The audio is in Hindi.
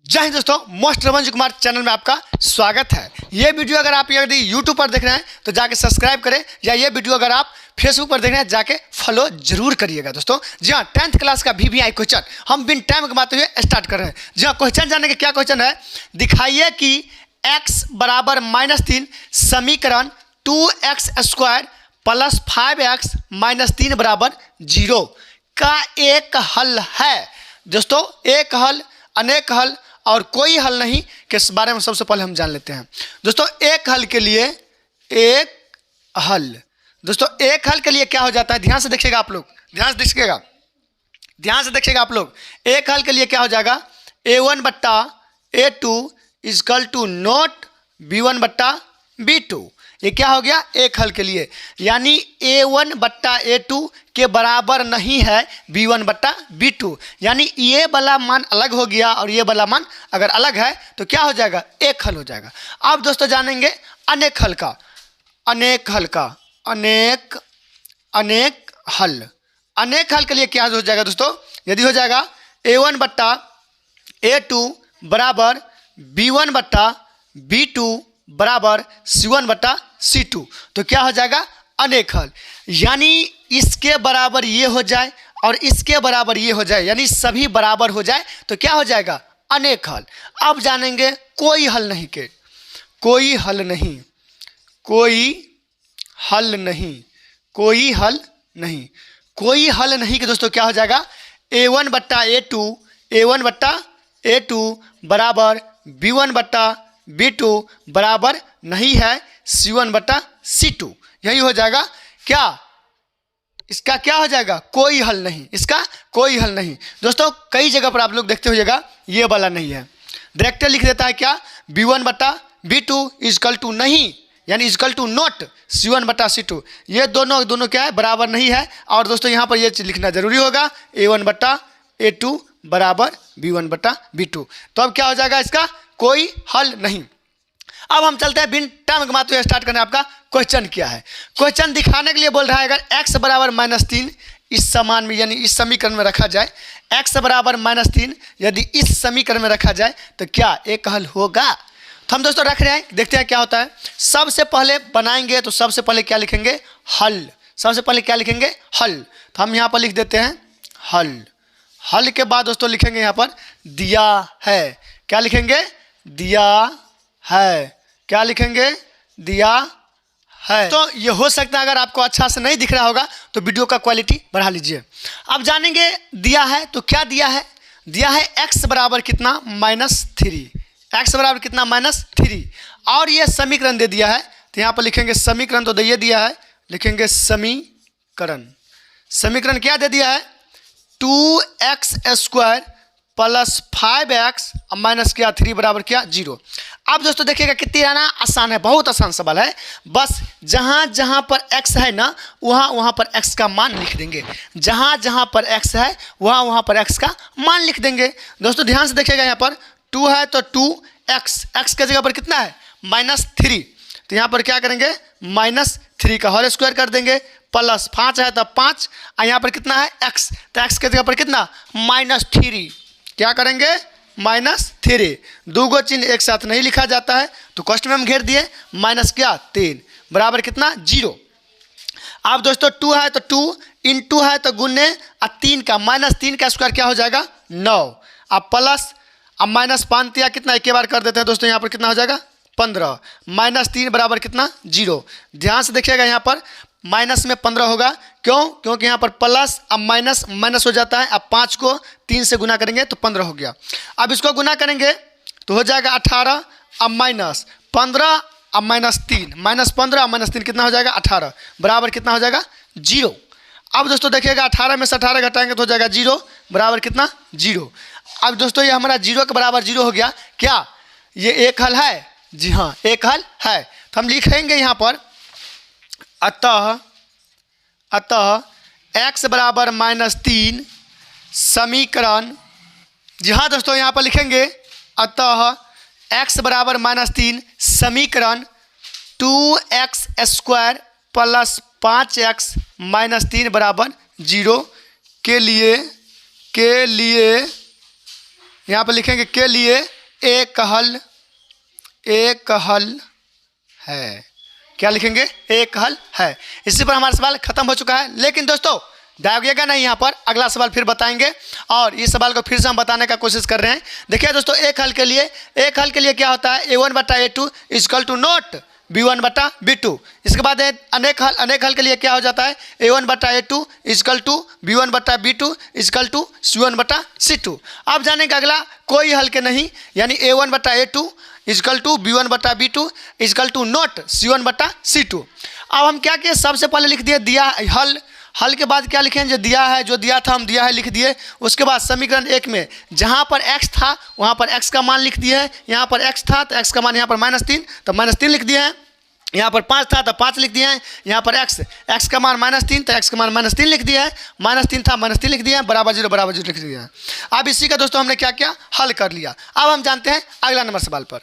जय हिंद दोस्तों, मोस्ट रमन कुमार चैनल में आपका स्वागत है। ये वीडियो अगर आप यदि यूट्यूब पर देख रहे हैं तो जाके सब्सक्राइब करें, या ये वीडियो अगर आप फेसबुक पर देख रहे हैं जाके फॉलो जरूर करिएगा। दोस्तों जी हाँ, 10th क्लास का VVI क्वेश्चन हम बिन टाइम गवाते हुए स्टार्ट कर रहे हैं। जी हाँ, क्वेश्चन जानने के क्या क्वेश्चन है, दिखाइए कि x बराबर -3 समीकरण 2x² प्लस 5x -3 बराबर 0 का एक हल है। दोस्तों एक हल, अनेक हल और कोई हल नहीं के बारे में सबसे पहले हम जान लेते हैं। दोस्तों एक हल के लिए एक हल के लिए क्या हो जाता है, ध्यान से देखिएगा आप लोग, ध्यान से देखिएगा आप लोग। एक हल के लिए क्या हो जाएगा, a1 बट्टा a2 is equal to note b1 बट्टा b2। ये क्या हो गया एक हल के लिए, यानी a1 बट्टा a2 के बराबर नहीं है b1 बट्टा b2, यानी ये वाला मान अलग हो गया और ये वाला मान अगर अलग है तो क्या हो जाएगा, एक हल हो जाएगा। अब दोस्तों जानेंगे अनेक हल का। अनेक हल के लिए क्या हो जाएगा दोस्तों, यदि हो जाएगा a1 बट्टा a2 बराबर b1 बट्टा b2 बराबर c1 बट्टा c2, तो क्या हो जाएगा अनेक हल, यानी इसके बराबर ये हो जाए और इसके बराबर ये हो जाए, यानी सभी बराबर हो जाए तो क्या हो जाएगा अनेक हल। अब जानेंगे कोई हल नहीं के, कोई हल नहीं के दोस्तों क्या हो जाएगा, a1 बट्टा a2 बराबर b1 बट्टा b2 बराबर नहीं है c1 बट्टा c2, यही हो जाएगा क्या, इसका क्या हो जाएगा कोई हल नहीं, इसका कोई हल नहीं। दोस्तों कई जगह पर आप लोग देखते होइएगा ये वाला नहीं है, डायरेक्टर लिख देता है क्या, b1 बट्टा b2 इजकल टू नहीं, यानी इजकल टू नोट c1 बट्टा c2, ये दोनों क्या है बराबर नहीं है। और दोस्तों यहाँ पर ये चीज लिखना जरूरी होगा, a1 बट्टा a2 बराबर b1 बट्टा b2, तो अब क्या हो जाएगा इसका कोई हल नहीं। अब हम चलते हैं बिन टाइम गवाते हुए स्टार्ट करने। आपका क्वेश्चन क्या है, क्वेश्चन दिखाने के लिए बोल रहा है अगर x बराबर -3 इस समान में, यानी इस समीकरण में रखा जाए, x बराबर -3 यदि इस समीकरण में रखा जाए तो क्या एक हल होगा। तो हम दोस्तों रख रहे हैं, देखते हैं क्या होता है। सबसे पहले बनाएंगे तो सबसे पहले क्या लिखेंगे, हल। सबसे पहले क्या लिखेंगे, हल। तो हम यहाँ पर लिख देते हैं हल। हल के बाद दोस्तों लिखेंगे यहाँ पर दिया है, क्या लिखेंगे, दिया है, क्या लिखेंगे, दिया है। तो ये हो सकता है अगर आपको अच्छा से नहीं दिख रहा होगा तो वीडियो का क्वालिटी बढ़ा लीजिए। अब जानेंगे दिया है तो क्या दिया है, दिया है x बराबर कितना -3, x बराबर कितना -3, और ये समीकरण दे दिया है। तो यहाँ पर लिखेंगे समीकरण, तो ये दिया है, लिखेंगे समीकरण। समीकरण क्या दे दिया है, 2x² प्लस 5x माइनस क्या 3 बराबर क्या 0। अब दोस्तों देखिएगा कितनी आसान है, बहुत आसान सवाल है। बस जहाँ जहाँ पर x है ना वहाँ पर x का मान लिख देंगे, जहाँ पर x है वहाँ पर x का मान लिख देंगे। दोस्तों ध्यान से देखिएगा, यहाँ पर 2 है तो 2x के जगह पर कितना है -3, तो यहाँ पर क्या करेंगे -3 का होल स्क्वायर कर देंगे, प्लस 5 है तो 5, और यहाँ पर कितना है x, तो x के जगह पर कितना -3, क्या करेंगे -3। दो गो चिन्ह एक साथ नहीं लिखा जाता है तो कष्ट में हम घेर दिए, माइनस क्या 3 बराबर कितना 0। अब दोस्तों 2 है तो 2 इंटू है तो गुने, और 3 का -3 का स्क्वायर क्या हो जाएगा 9, अब प्लस अब -5 या कितना एक बार कर देते हैं दोस्तों, यहाँ पर कितना हो जाएगा 15, -3 बराबर कितना 0। ध्यान से देखिएगा यहाँ पर माइनस में 15 होगा, क्यों, क्योंकि यहाँ पर प्लस अब माइनस हो जाता है। अब 5 को 3 से गुना करेंगे तो 15 हो गया। अब इसको गुना करेंगे तो हो जाएगा 18, अब -15 अब -3, -15 अब -3 कितना हो जाएगा 18 बराबर कितना हो जाएगा 0। अब दोस्तों देखिएगा 18 में से 18 घटाएंगे तो हो जाएगा 0 बराबर कितना 0। अब दोस्तों ये हमारा 0 के बराबर 0 हो गया, क्या ये एक हल है, जी हाँ एक हल है। तो हम लिखेंगे यहाँ पर अतः x बराबर -3 समीकरण, जी हाँ दोस्तों यहाँ पर लिखेंगे अतः x बराबर -3 समीकरण 2x² प्लस 5x -3 बराबर 0 के लिए यहाँ पर लिखेंगे के लिए एक हल है। क्या लिखेंगे? एक हल है। इसी पर हमारा सवाल खत्म हो चुका है। लेकिन दोस्तों जाइएगा नहीं, यहाँ पर अगला सवाल फिर बताएंगे और इस सवाल को फिर से हम बताने का कोशिश कर रहे हैं। देखिए दोस्तों, एक हल के लिए क्या होता है? a1/a2 equal to note b1/b2। इसके बाद अनेक हल के लिए क्या हो जाता है? a1/a2 equal to b1/b2 equal to c1/c2। अब जानेंगे अगला कोई हल के नहीं, यानी a1/a2 equal to b1/b2 equal to not c1/c2। अब हम क्या किए? सबसे पहले लिख दिए दिया हल के बाद क्या लिखें? जो दिया है, जो दिया था हम दिया है लिख दिए। उसके बाद समीकरण 1 में जहाँ पर x था वहाँ पर x का मान लिख दिए हैं। यहाँ पर x था तो x का मान यहाँ पर -3, तो -3 लिख दिए हैं। यहाँ पर 5 था तो 5 लिख दिए हैं। यहाँ पर x का मान -3 तो x का मान -3 लिख दिया है। -3 था -3 लिख दिया है। बराबर 0 लिख दिया है। अब इसी का दोस्तों हमने क्या किया? हल कर लिया। अब हम जानते हैं अगला नंबर सवाल पर।